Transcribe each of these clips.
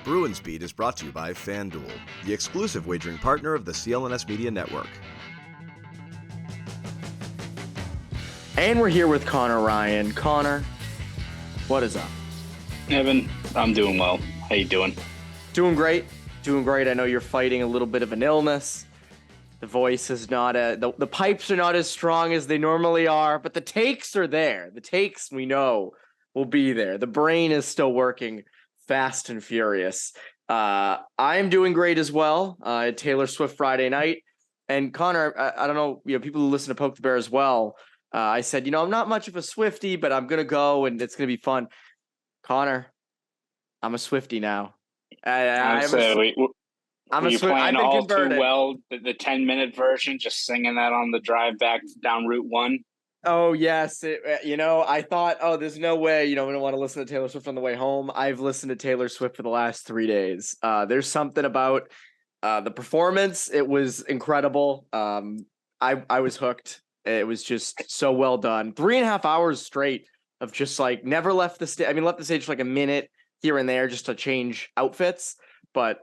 Bruins Beat is brought to you by FanDuel, the exclusive wagering partner of the CLNS Media Network. And we're here with Conor Ryan. Conor, what is up? Evan, I'm doing well. How you doing? Doing great. I know you're fighting a little bit of an illness. The voice is not the pipes are not as strong as they normally are, but the takes are there. The takes we know will be there. The brain is still working fast and furious. I'm doing great as well. Taylor Swift Friday night. And Conor, I don't know, people who listen to Poke the Bear as well. I said, I'm not much of a Swiftie, but I'm going to go and it's going to be fun. Conor, I'm a Swiftie now. I'm a Swiftie. Playing I've been all converted. too well the 10-minute version, just singing that on the drive back down Route 1. Oh, yes. I thought, there's no way, we don't want to listen to Taylor Swift on the way home. I've listened to Taylor Swift for the last 3 days. There's something about the performance. It was incredible. I was hooked. It was just so well done. 3.5 hours straight of just like never left the stage. Left the stage for like a minute here and there just to change outfits, but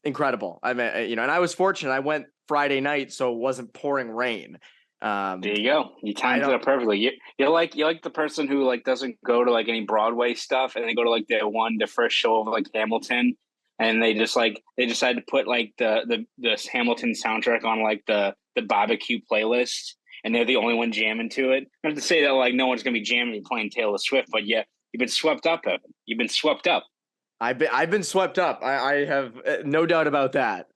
incredible. And I was fortunate. I went Friday night, so it wasn't pouring rain. There you go. You timed it up perfectly. You're like the person who like doesn't go to like any Broadway stuff, and they go to like the first show of like Hamilton, and they decide to put like the Hamilton soundtrack on like the barbecue playlist, and they're the only one jamming to it. Not to say that like no one's gonna be jamming and playing Taylor Swift, but yeah, you've been swept up, Evan. You've been swept up. I've been swept up. I have no doubt about that.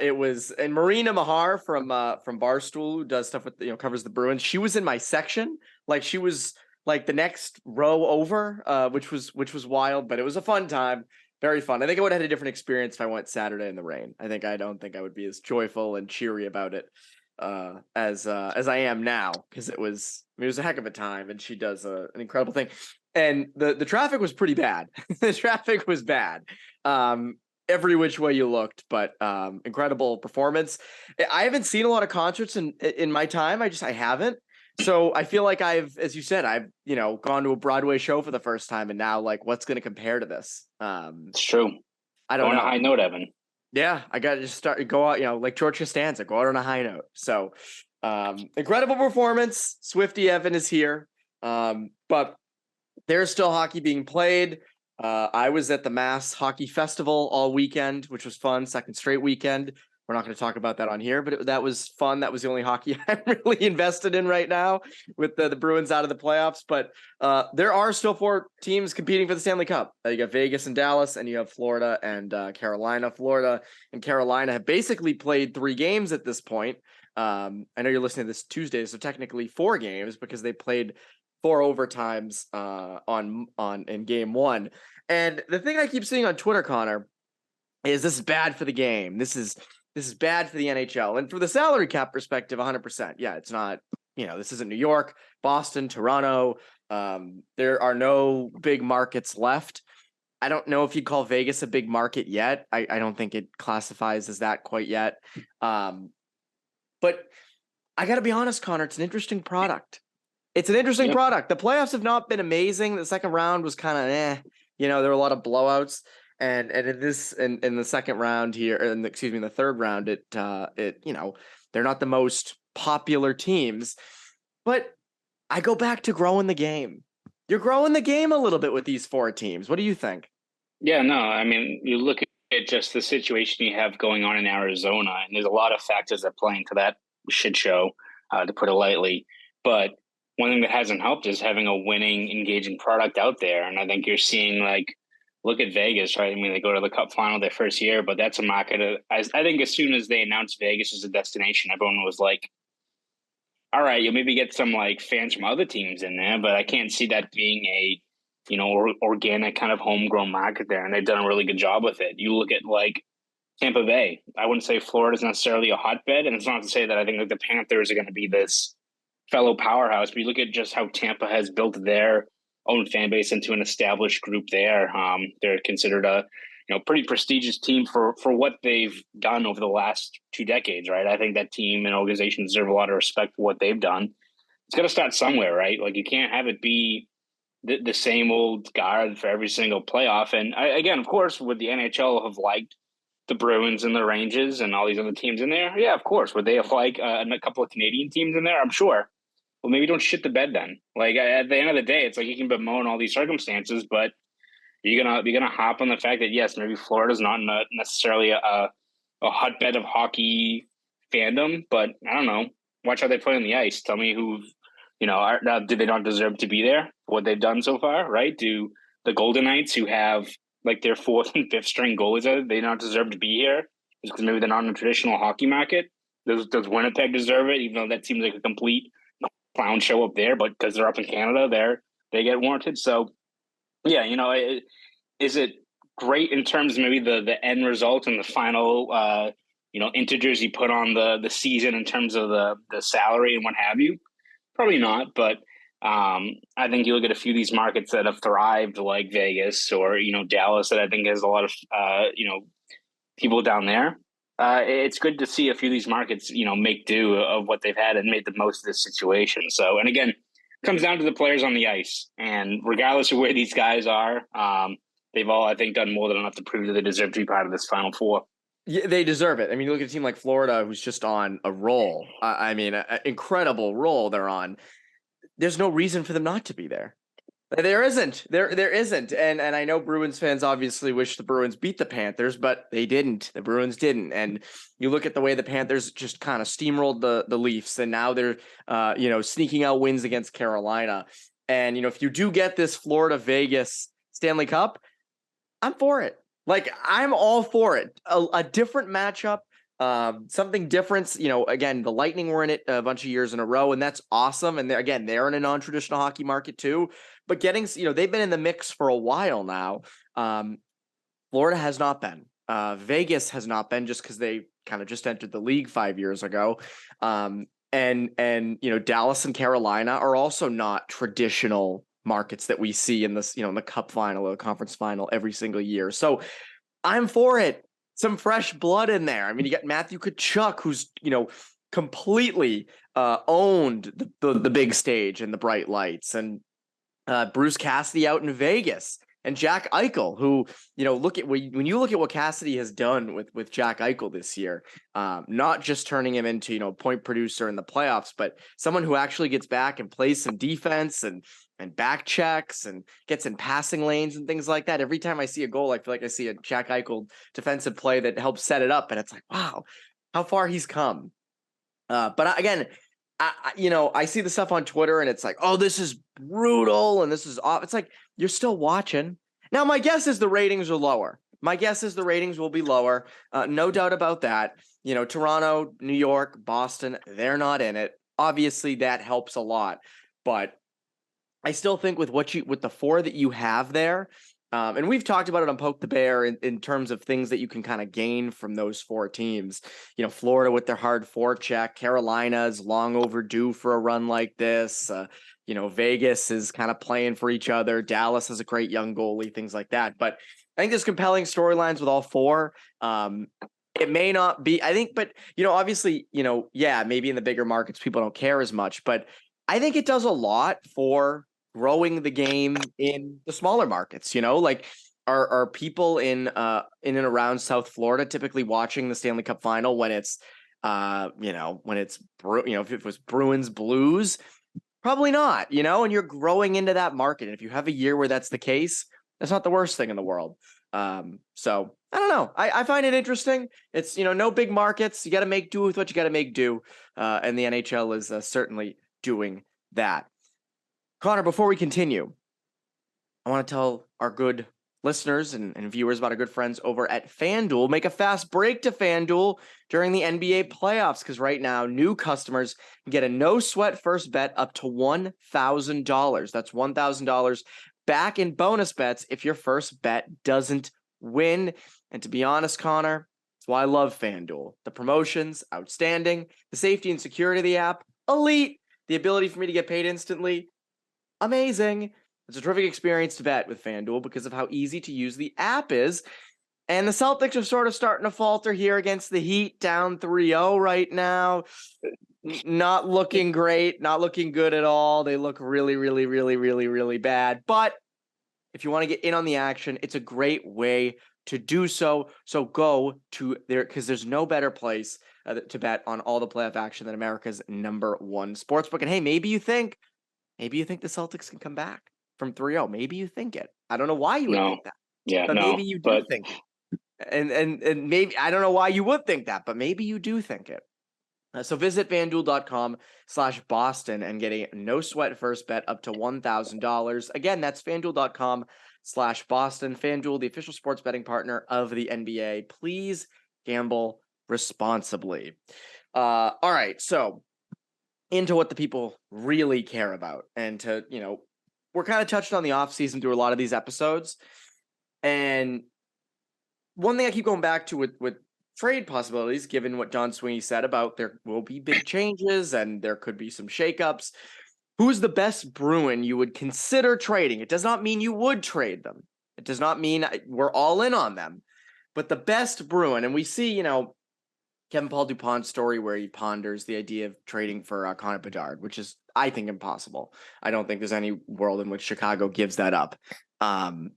It was, and Marina Mahar from Barstool, who does stuff with covers the Bruins. She was in my section, like she was like the next row over, which was wild, but it was a fun time, very fun. I think I would have had a different experience if I went Saturday in the rain. I don't think I would be as joyful and cheery about it as I am now, because it was a heck of a time, and she does an incredible thing. And the traffic was pretty bad. The traffic was bad. Every which way you looked, but incredible performance. I haven't seen a lot of concerts in my time. I haven't. So I feel like as you said, I've gone to a Broadway show for the first time, and now like what's going to compare to this? It's true. I don't know. On a high note, Evan. Yeah, I got to just go out. Like George Costanza, go out on a high note. So incredible performance. Swiftie Evan is here, but there's still hockey being played. I was at the Mass Hockey Festival all weekend, which was fun. Second straight weekend. We're not going to talk about that on here, but that was fun. That was the only hockey I'm really invested in right now with the Bruins out of the playoffs. But there are still 4 teams competing for the Stanley Cup. You got Vegas and Dallas, and you have Florida and Carolina. Florida and Carolina have basically played 3 games at this point. I know you're listening to this Tuesday, so technically 4 games because they played 4 overtimes in game 1. And the thing I keep seeing on Twitter, Conor, is this is bad for the game. This is bad for the NHL. And from the salary cap perspective, 100%. Yeah, it's not, this isn't New York, Boston, Toronto. There are no big markets left. I don't know if you'd call Vegas a big market yet. I don't think it classifies as that quite yet. But I got to be honest, Conor, it's an interesting product. It's an interesting product. The playoffs have not been amazing. The second round was kind of there were a lot of blowouts, and in the second round here, in the third round, they're not the most popular teams. But I go back to growing the game. You're growing the game a little bit with these 4 teams. What do you think? Yeah, no, you look at just the situation you have going on in Arizona, and there's a lot of factors that play into that shit show, to put it lightly. But one thing that hasn't helped is having a winning, engaging product out there. And I think you're seeing, like, look at Vegas, right? They go to the Cup final their first year, but that's a market. I think as soon as they announced Vegas as a destination, everyone was like, all right, you'll maybe get some, like, fans from other teams in there, but I can't see that being a, organic kind of homegrown market there. And they've done a really good job with it. You look at, like, Tampa Bay. I wouldn't say Florida's necessarily a hotbed, and it's not to say that I think like the Panthers are going to be this fellow powerhouse, but you look at just how Tampa has built their own fan base into an established group there. They're considered a pretty prestigious team for what they've done over the last 2 decades, right? I think that team and organization deserve a lot of respect for what they've done. It's got to start somewhere, right? Like, you can't have it be the same old guard for every single playoff. And again, of course, would the NHL have liked the Bruins and the Rangers and all these other teams in there? Yeah, of course. Would they have liked a couple of Canadian teams in there? I'm sure. Well, maybe don't shit the bed then. Like at the end of the day, it's like you can bemoan all these circumstances, but you're gonna hop on the fact that yes, maybe Florida's not necessarily a hotbed of hockey fandom, but I don't know. Watch how they play on the ice. Tell me who, do they not deserve to be there for what they've done so far, right? Do the Golden Knights, who have like their fourth and fifth string goalies, they not deserve to be here? Just because maybe they're not in a traditional hockey market. Does Winnipeg deserve it? Even though that seems like a complete clown show up there, but because they're up in Canada, they get warranted. So, yeah, is it great in terms of maybe the end result and the final, integers you put on the season in terms of the salary and what have you? Probably not, but I think you look at a few of these markets that have thrived, like Vegas or Dallas, that I think has a lot of people down there. It's good to see a few of these markets make do of what they've had and made the most of this situation. So, and again, it comes down to the players on the ice, and regardless of where these guys are, they've all, I think, done more than enough to prove that they deserve to be part of this Final Four. Yeah, they deserve it. I mean, you look at a team like Florida, who's just on a roll. An incredible roll they're on. There's no reason for them not to be there. There isn't. There isn't. And I know Bruins fans obviously wish the Bruins beat the Panthers, but they didn't. The Bruins didn't. And you look at the way the Panthers just kind of steamrolled the Leafs, and now they're sneaking out wins against Carolina. And if you do get this Florida Vegas Stanley Cup, I'm for it. Like, I'm all for it. A different matchup, something different. Again, the Lightning were in it a bunch of years in a row, and that's awesome. And they're in a non-traditional hockey market too. But they've been in the mix for a while now. Florida has not been. Vegas has not been, just because they kind of just entered the league 5 years ago. And Dallas and Carolina are also not traditional markets that we see in this, in the cup final or the conference final every single year. So I'm for it. Some fresh blood in there. I mean, you got Matthew Tkachuk, who's, completely owned the big stage and the bright lights, and Bruce Cassidy out in Vegas, and Jack Eichel, who, when you look at what Cassidy has done with Jack Eichel this year, not just turning him into, point producer in the playoffs, but someone who actually gets back and plays some defense and back checks and gets in passing lanes and things like that. Every time I see a goal, I feel like I see a Jack Eichel defensive play that helps set it up. And it's like, wow, how far he's come. But again, I see the stuff on Twitter and it's like, oh, this is brutal and this is off. It's like, you're still watching. Now, my guess is the ratings are lower. My guess is the ratings will be lower. No doubt about that. Toronto, New York, Boston, they're not in it. Obviously, that helps a lot. But I still think with the four that you have there, and we've talked about it on Poke the Bear in terms of things that you can kind of gain from those four teams. Florida with their hard forecheck, Carolina is long overdue for a run like this. Vegas is kind of playing for each other. Dallas has a great young goalie, things like that. But I think there's compelling storylines with all four. It may not be, I think, but, obviously, maybe in the bigger markets, people don't care as much, but I think it does a lot for growing the game in the smaller markets. Like, are people in and around South Florida typically watching the Stanley Cup final when it's if it was Bruins Blues? Probably not, and you're growing into that market. And if you have a year where that's the case, that's not the worst thing in the world. So I don't know. I find it interesting. It's, no big markets. You got to make do with what you got to make do. And the NHL is certainly doing that. Connor, before we continue, I want to tell our good listeners and viewers about our good friends over at FanDuel. Make a fast break to FanDuel during the NBA playoffs, because right now, new customers can get a no-sweat first bet up to $1,000. That's $1,000 back in bonus bets if your first bet doesn't win. And to be honest, Connor, that's why I love FanDuel. The promotions, outstanding. The safety and security of the app, elite. The ability for me to get paid instantly, amazing. It's a terrific experience to bet with FanDuel because of how easy to use the app is. And the Celtics are sort of starting to falter here against the Heat, down 3-0 right now. not looking great, not looking good at all. They look really, really, really, really, really bad. But if you want to get in on the action, it's a great way to do so. So go to there, because there's no better place to bet on all the playoff action than America's #1 sportsbook. And hey, maybe you think the Celtics can come back from 3-0. Maybe you think it. I don't know why you would think that. Yeah, but maybe you do think it. And maybe, I don't know why you would think that, but maybe you do think it. So visit FanDuel.com/Boston and get a no sweat first bet up to $1,000. Again, that's FanDuel.com/Boston. FanDuel, the official sports betting partner of the NBA. Please gamble responsibly. All right, so into what the people really care about. And we're kind of touched on the offseason through a lot of these episodes. And one thing I keep going back to with trade possibilities, given what Don Sweeney said about there will be big changes and there could be some shakeups. Who's the best Bruin you would consider trading? It does not mean you would trade them. It does not mean we're all in on them. But the best Bruin, and we see, Kevin Paul DuPont's story where he ponders the idea of trading for Connor Bedard, which is, I think, impossible. I don't think there's any world in which Chicago gives that up. And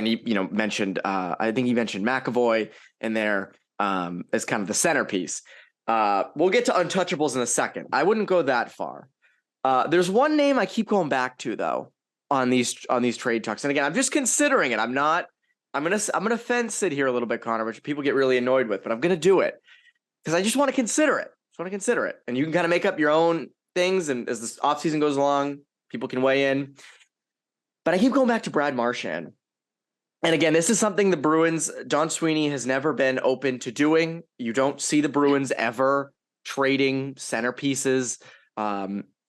he, mentioned, I think he mentioned McAvoy in there as kind of the centerpiece. We'll get to untouchables in a second. I wouldn't go that far. There's one name I keep going back to though on these trade talks. And again, I'm just considering it. I'm gonna fence it here a little bit, Connor, which people get really annoyed with, but I'm gonna do it because I just want to consider it. And you can kind of make up your own things. And as this offseason goes along, people can weigh in. But I keep going back to Brad Marchand. And again, this is something the Bruins, Don Sweeney has never been open to doing. You don't see the Bruins ever trading centerpieces,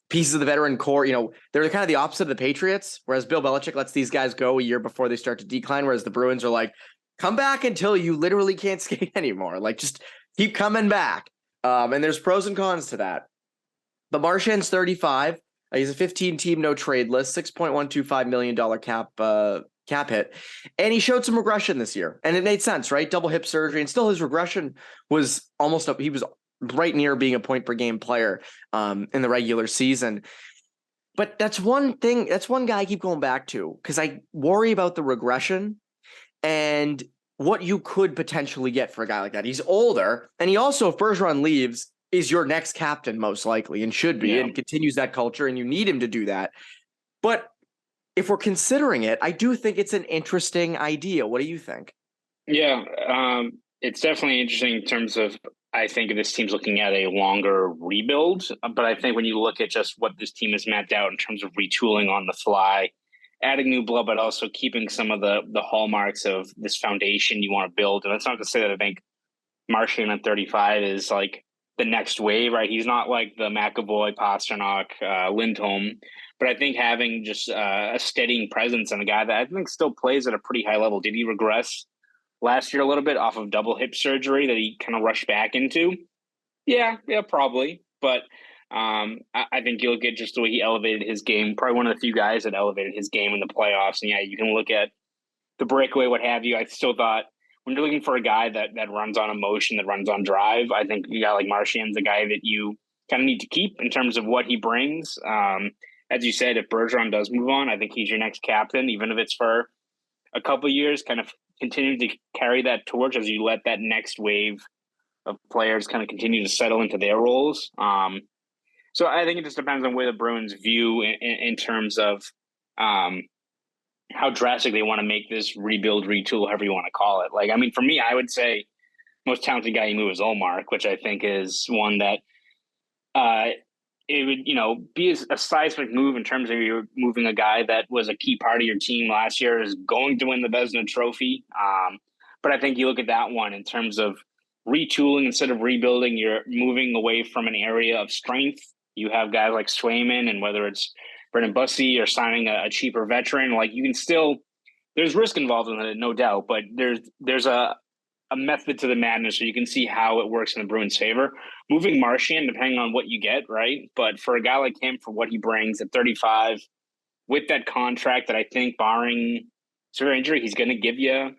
pieces of the veteran core. They're kind of the opposite of the Patriots, whereas Bill Belichick lets these guys go a year before they start to decline, whereas the Bruins are like, come back until you literally can't skate anymore. Like, just keep coming back. And there's pros and cons to that. But Marchand's 35. He's a 15-team no-trade list, $6.125 million cap hit. And he showed some regression this year. And it made sense, right? Double hip surgery. And still his regression was he was right near being a point per game player in the regular season. But that's one thing. That's one guy I keep going back to because I worry about the regression and what you could potentially get for a guy like that. He's older. And he also, if Bergeron leaves, is your next captain most likely and should be and continues that culture. And you need him to do that. But if we're considering it, I do think it's an interesting idea. What do you think? Yeah, it's definitely interesting in terms of, I think this team's looking at a longer rebuild. But I think when you look at just what this team has mapped out in terms of retooling on the fly, adding new blood, but also keeping some of the hallmarks of this foundation you want to build. And that's not to say that I think Marchand at 35 is like the next wave, right? He's not like the McAvoy, Pasternak, Lindholm. But I think having just a steadying presence and a guy that I think still plays at a pretty high level. Did he regress last year a little bit off of double hip surgery that he kind of rushed back into? Yeah, probably. But I think you look at just the way he elevated his game. Probably one of the few guys that elevated his game in the playoffs. And yeah, you can look at the breakaway, what have you. I still thought when you're looking for a guy that runs on emotion, that runs on drive, I think a guy like Marchand's a guy that you kind of need to keep in terms of what he brings. As you said, if Bergeron does move on, I think he's your next captain, even if it's for a couple of years, kind of continue to carry that torch as you let that next wave of players kind of continue to settle into their roles. So I think it just depends on where the Bruins view in terms of how drastic they want to make this rebuild, retool, however you want to call it. Like, I mean, for me, I would say most talented guy you move is Olmark, which I think is one that it would, be a seismic move in terms of you're moving a guy that was a key part of your team last year, is going to win the Vezina Trophy. But I think you look at that one in terms of retooling instead of rebuilding, you're moving away from an area of strength. You have guys like Swayman, and whether it's Brendan Bussey or signing a cheaper veteran, like you can still, there's risk involved in it, no doubt, but there's a method to the madness, so you can see how it works in the Bruins' favor. Moving Marchand, depending on what you get, right? But for a guy like him, for what he brings at 35, with that contract that I think, barring severe injury, he's going to give you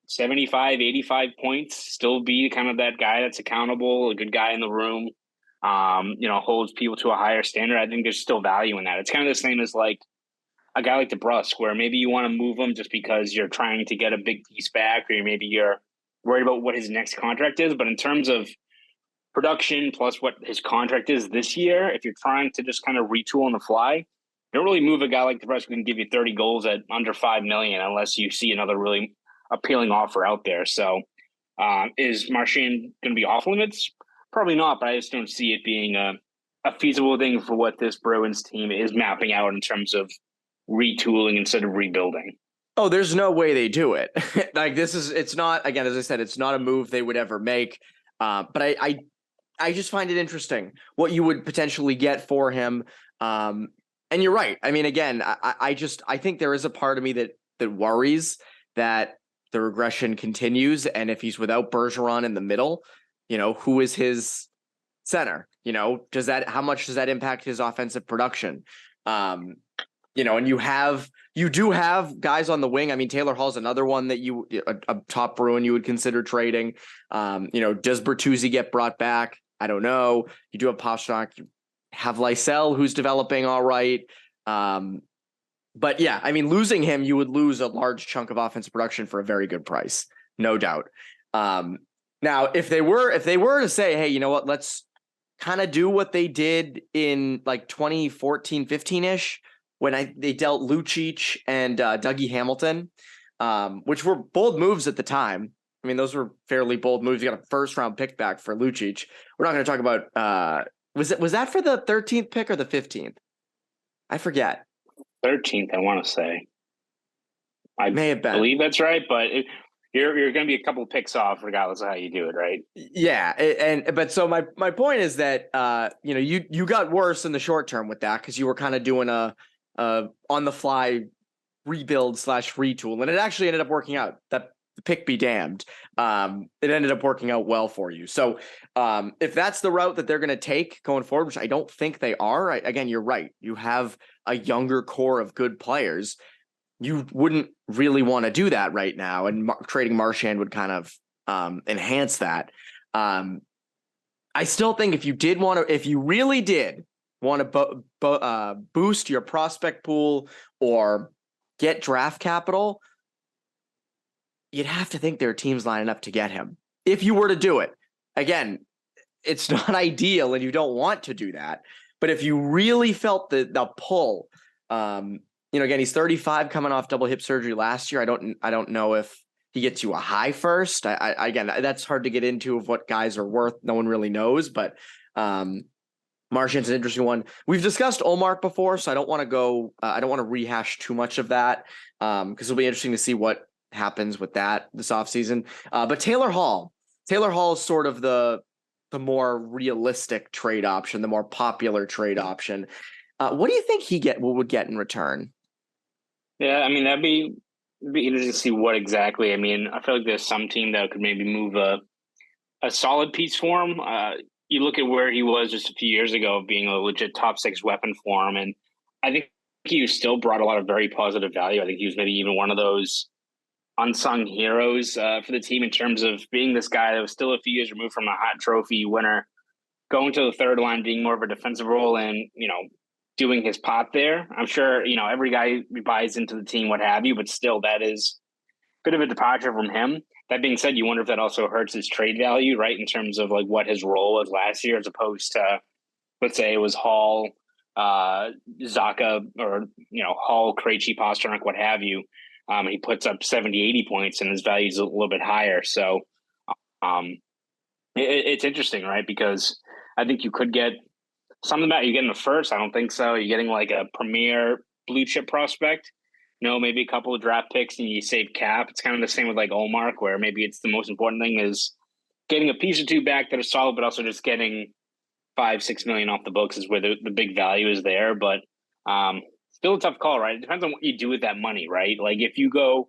75, 85 points, still be kind of that guy that's accountable, a good guy in the room. holds people to a higher standard, I think there's still value in that. It's kind of the same as like a guy like DeBrusque, where maybe you want to move him just because you're trying to get a big piece back, or maybe you're worried about what his next contract is. But in terms of production plus what his contract is this year, if you're trying to just kind of retool on the fly, you don't really move a guy like DeBrusque who can give you 30 goals at under $5 million unless you see another really appealing offer out there. So is Marchand going to be off limits? Probably not, but I just don't see it being a feasible thing for what this Bruins team is mapping out in terms of retooling instead of rebuilding. Oh, there's no way they do it. Like it's not, again, as I said, it's not a move they would ever make. But I just find it interesting what you would potentially get for him. And you're right. I mean, again, I think there is a part of me that worries that the regression continues. And if he's without Bergeron in the middle, who is his center? How much does that impact his offensive production? And you do have guys on the wing. I mean, Taylor Hall's another one that a top Bruin you would consider trading. Does Bertuzzi get brought back? I don't know. You do have Pastrnak. You have Lysell, who's developing all right. But yeah, I mean, losing him, you would lose a large chunk of offensive production for a very good price, no doubt. Now, if they were to say, hey, you know what, let's kind of do what they did in like 2014, 15-ish, when they dealt Lucic and Dougie Hamilton, which were bold moves at the time. I mean, those were fairly bold moves. You got a first-round pick back for Lucic. We're not going to talk about was that for the 13th pick or the 15th? I forget. 13th, I want to say. I may have been. Believe that's right, but you're going to be a couple of picks off regardless of how you do it, right? Yeah, but so my point is that you got worse in the short term with that because you were kind of doing a on the fly rebuild / retool, and it actually ended up working out. That the pick be damned. It ended up working out well for you. So if that's the route that they're going to take going forward, which I don't think they are, again, you're right. You have a younger core of good players. You wouldn't really want to do that right now, and trading Marchand would kind of enhance that. I still think if you really did want to boost your prospect pool or get draft capital, you'd have to think there are teams lining up to get him. If you were to do it, again, it's not ideal and you don't want to do that. But if you really felt the pull, again, he's 35 coming off double hip surgery last year. I don't know if he gets you a high first. Again, that's hard to get into of what guys are worth. No one really knows, but Marchand's an interesting one. We've discussed Olmark before, so I don't want to go. I don't want to rehash too much of that because it'll be interesting to see what happens with that this offseason. But Taylor Hall is sort of the more realistic trade option, the more popular trade option. What do you think would get in return? Yeah, I mean, it'd be interesting to see what exactly. I mean, I feel like there's some team that could maybe move a solid piece for him. You look at where he was just a few years ago, being a legit top 6 weapon for him, and I think he still brought a lot of very positive value. I think he was maybe even one of those unsung heroes for the team in terms of being this guy that was still a few years removed from a hot trophy winner, going to the third line, being more of a defensive role, and doing his part there. I'm sure every guy buys into the team, what have you, but still, that is a bit of a departure from him. That being said, you wonder if that also hurts his trade value, right? In terms of like what his role was last year, as opposed to, let's say it was Hall, Zaka, or Hall, Krejci, Pastrnak, what have you. He puts up 70, 80 points, and his value is a little bit higher. So it's interesting, right? Because I think you could get something about you getting the first. I don't think so. You're getting like a premier blue chip prospect. Maybe a couple of draft picks and you save cap. It's kind of the same with like Olmark, where maybe it's the most important thing is getting a piece or two back that are solid, but also just getting $5-6 million off the books is where the big value is there. But still a tough call, right? It depends on what you do with that money, right? Like if you go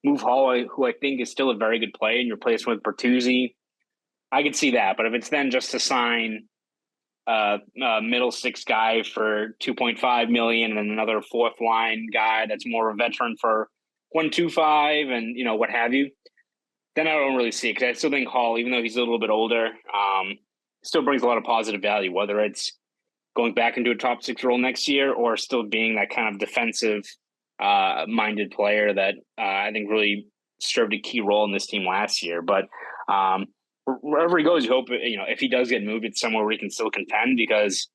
move Hall, who I think is still a very good player, and you replace him with Bertuzzi, I could see that. But if it's then just to sign middle 6 guy for $2.5 million and then another fourth line guy that's more of a veteran for $1.25 and what have you, then I don't really see it, because I still think Hall, even though he's a little bit older, still brings a lot of positive value, whether it's going back into a top 6 role next year or still being that kind of defensive minded player that I think really served a key role in this team last year. But wherever he goes, you hope, if he does get moved, it's somewhere where he can still contend, because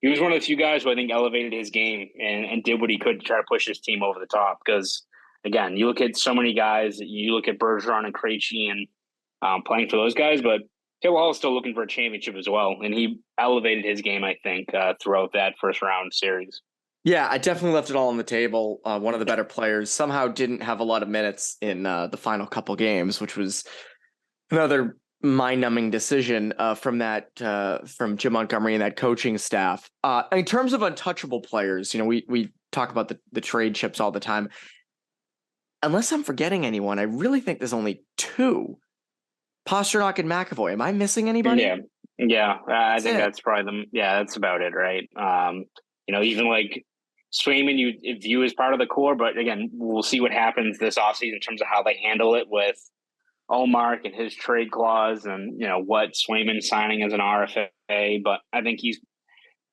he was one of the few guys who I think elevated his game and did what he could to try to push his team over the top. Because, again, you look at so many guys, you look at Bergeron and Krejci and playing for those guys, but Taylor Hall is still looking for a championship as well. And he elevated his game, I think, throughout that first round series. Yeah, I definitely left it all on the table. One of the better players somehow didn't have a lot of minutes in the final couple games, which was another mind-numbing decision from Jim Montgomery and that coaching staff. In terms of untouchable players, we talk about the trade chips all the time. Unless I'm forgetting anyone, I really think there's only 2. Pastrnak and McAvoy. Am I missing anybody? Yeah. I think that's probably that's about it, right? Even like Swayman, you view as part of the core, but again, we'll see what happens this offseason in terms of how they handle it with Allmark and his trade clause, and what Swayman signing as an RFA. But I think he's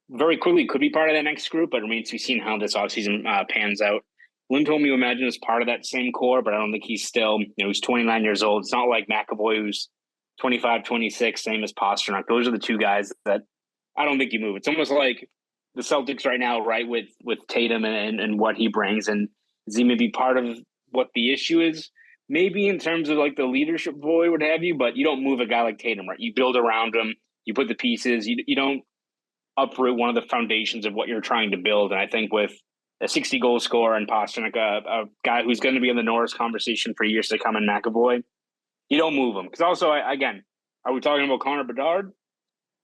very quickly could be part of that next group, but it remains to be seen how this offseason pans out. Lindholm, you imagine, is part of that same core, but I don't think he's still, he's 29 years old. It's not like McAvoy, who's 25, 26, same as Pastrnak. Those are the 2 guys that I don't think you move. It's almost like the Celtics right now, right, with Tatum and what he brings. And is he maybe part of what the issue is? Maybe in terms of like the leadership void, what have you, but you don't move a guy like Tatum, right? You build around him, you put the pieces, you don't uproot one of the foundations of what you're trying to build. And I think with a 60-goal scorer and Pastrnak, a guy who's going to be in the Norris conversation for years to come in McAvoy, you don't move him. Because also, again, are we talking about Connor Bedard?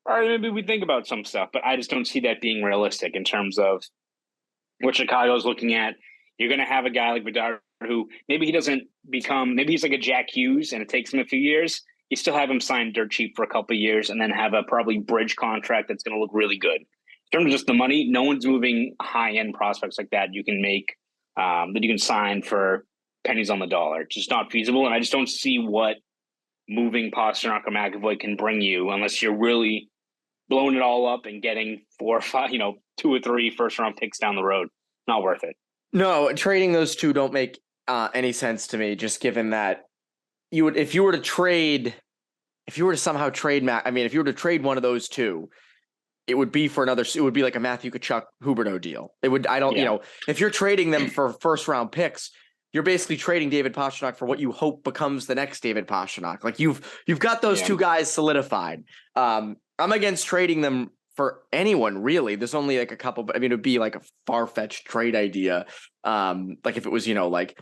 Or maybe we think about some stuff, but I just don't see that being realistic in terms of what Chicago's looking at. You're going to have a guy like Bedard who maybe he doesn't maybe he's like a Jack Hughes and it takes him a few years. You still have him signed dirt cheap for a couple of years and then have a probably bridge contract that's going to look really good. In terms of just the money, no one's moving high-end prospects like that you can make, that you can sign for pennies on the dollar. It's just not feasible, and I just don't see what moving Pastrnak or McAvoy can bring you unless you're really blowing it all up and getting 4 or 5, 2 or 3 first-round picks down the road. Not worth it. No, trading those 2 don't make any sense to me, just given that if you were to somehow trade if you were to trade one of those 2, it would be like a Matthew Tkachuk Huberdeau deal. If you're trading them for first round picks, you're basically trading David Pastrnak for what you hope becomes the next David Pastrnak. Like you've got those 2 guys solidified. I'm against trading them for anyone really. There's only like a couple, but it would be like a far-fetched trade idea. Like if it was, like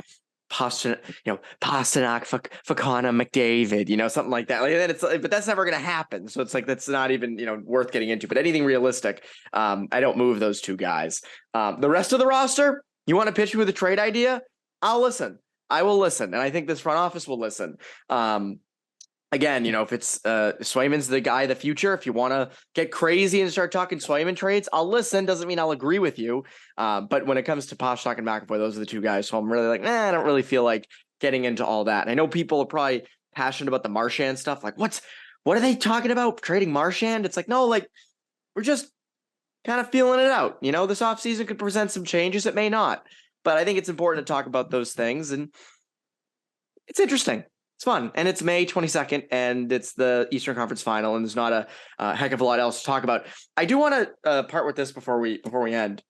Pastrnak for Connor McDavid, something like that. Like but that's never going to happen. So it's like, that's not even, worth getting into, but anything realistic. I don't move those 2 guys. The rest of the roster, you want to pitch me with a trade idea? I'll listen. I will listen. And I think this front office will listen. Again, if it's Swayman's the guy of the future, if you want to get crazy and start talking Swayman trades, I'll listen. Doesn't mean I'll agree with you. But when it comes to Pastrnak and McAvoy, those are the 2 guys. So I'm really like, I don't really feel like getting into all that. And I know people are probably passionate about the Marchand stuff. Like, what are they talking about? Trading Marchand? It's like, no, like we're just kind of feeling it out. This offseason could present some changes. It may not. But I think it's important to talk about those things. And it's interesting. It's fun, and it's May 22nd, and it's the Eastern Conference Final, and there's not a heck of a lot else to talk about. I do want to part with this before we end.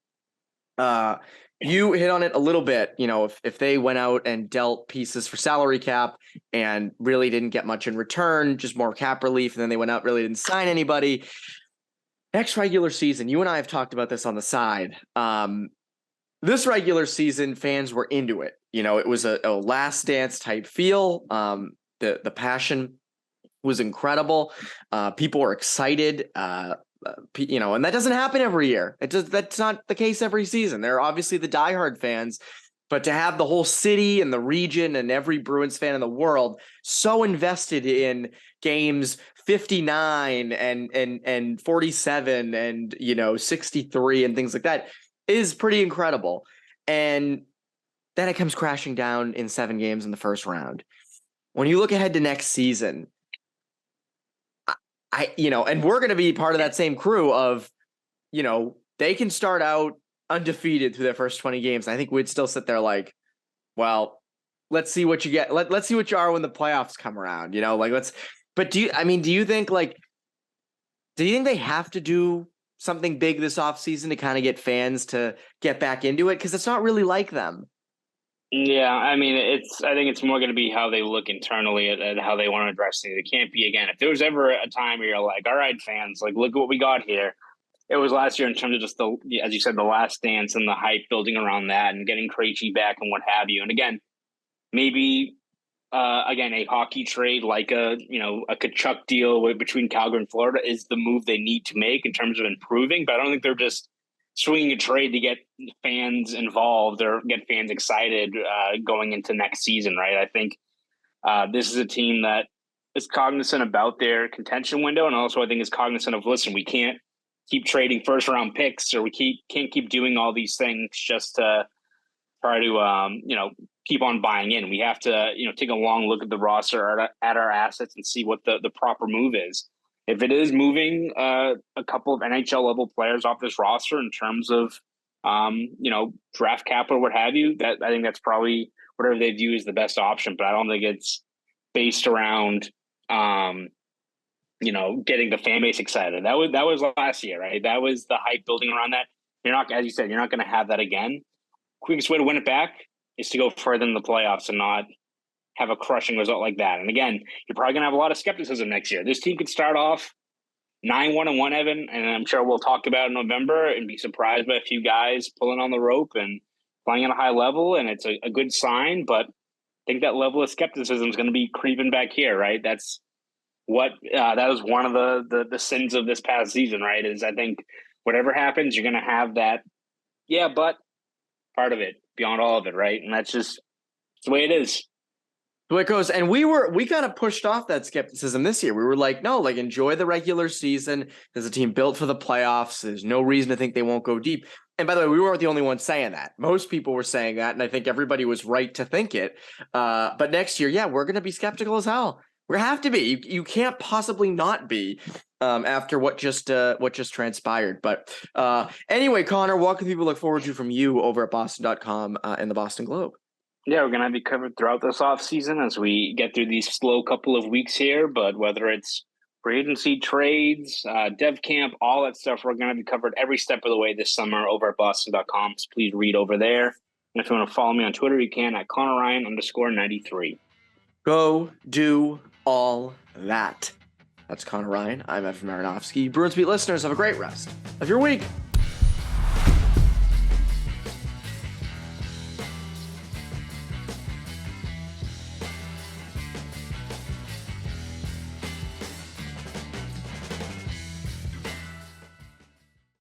You hit on it a little bit. If they went out and dealt pieces for salary cap and really didn't get much in return, just more cap relief, and then they went out really didn't sign anybody. Next regular season, you and I have talked about this on the side. This regular season, fans were into it. It was a last dance type feel. The passion was incredible. People were excited. And that doesn't happen every year. That's not the case every season. There are obviously the diehard fans, but to have the whole city and the region and every Bruins fan in the world so invested in games 59 and 47 and 63 and things like that is pretty incredible. And then it comes crashing down in 7 games in the first round. When you look ahead to next season, and we're going to be part of that same crew of, they can start out undefeated through their first 20 games. I think we'd still sit there like, well, let's see what you get. Let's see what you are when the playoffs come around, but do you think they have to do something big this offseason to kind of get fans to get back into it? Cause it's not really like them. Yeah. I mean, I think it's more going to be how they look internally at how they want to address things. It can't be, again, if there was ever a time where you're like, all right, fans, like, look at what we got here. It was last year in terms of just as you said, the last dance and the hype building around that and getting Krejci back and what have you. And again, maybe a hockey trade like a Kachuk deal between Calgary and Florida is the move they need to make in terms of improving. But I don't think they're just swinging a trade to get fans involved or get fans excited going into next season, right? I think this is a team that is cognizant about their contention window, and also I think is cognizant of, listen, we can't keep trading first round picks, or we can't keep doing all these things just to try to keep on buying in. We have to take a long look at the roster, at our assets, and see what the proper move is. If it is moving a couple of NHL level players off this roster in terms of draft capital, what have you, that I think that's probably whatever they view as the best option. But I don't think it's based around getting the fan base excited. That was last year, right? That was the hype building around that. You're not, as you said, you're not going to have that again. Quickest way to win it back is to go further in the playoffs and not have a crushing result like that. And again, you're probably going to have a lot of skepticism next year. This team could start off 9-1-1, Evan, and I'm sure we'll talk about in November and be surprised by a few guys pulling on the rope and playing at a high level, and it's a good sign. But I think that level of skepticism is going to be creeping back here, right? That's what that was one of the sins of this past season, right? Is I think whatever happens, you're going to have that, yeah, but part of it beyond all of it, right? And that's just the way it is. The way it goes. And we kind of pushed off that skepticism this year. We were like, no, like, enjoy the regular season. There's a team built for the playoffs. There's no reason to think they won't go deep. And by the way, we weren't the only ones saying that. Most people were saying that, and I think everybody was right to think it. But next year, yeah, we're going to be skeptical as hell. We have to be. You can't possibly not be after what just transpired. But anyway, Connor, what can people look forward to from you over at Boston.com and the Boston Globe? Yeah, we're going to have you covered throughout this offseason as we get through these slow couple of weeks here. But whether it's free agency, trades, dev camp, all that stuff, we're going to be covered every step of the way this summer over at Boston.com. So please read over there. And if you want to follow me on Twitter, you can at Conor Ryan _93. Go do all that. That's Conor Ryan. I'm Evan Marinofsky. Bruins Beat listeners, have a great rest of your week.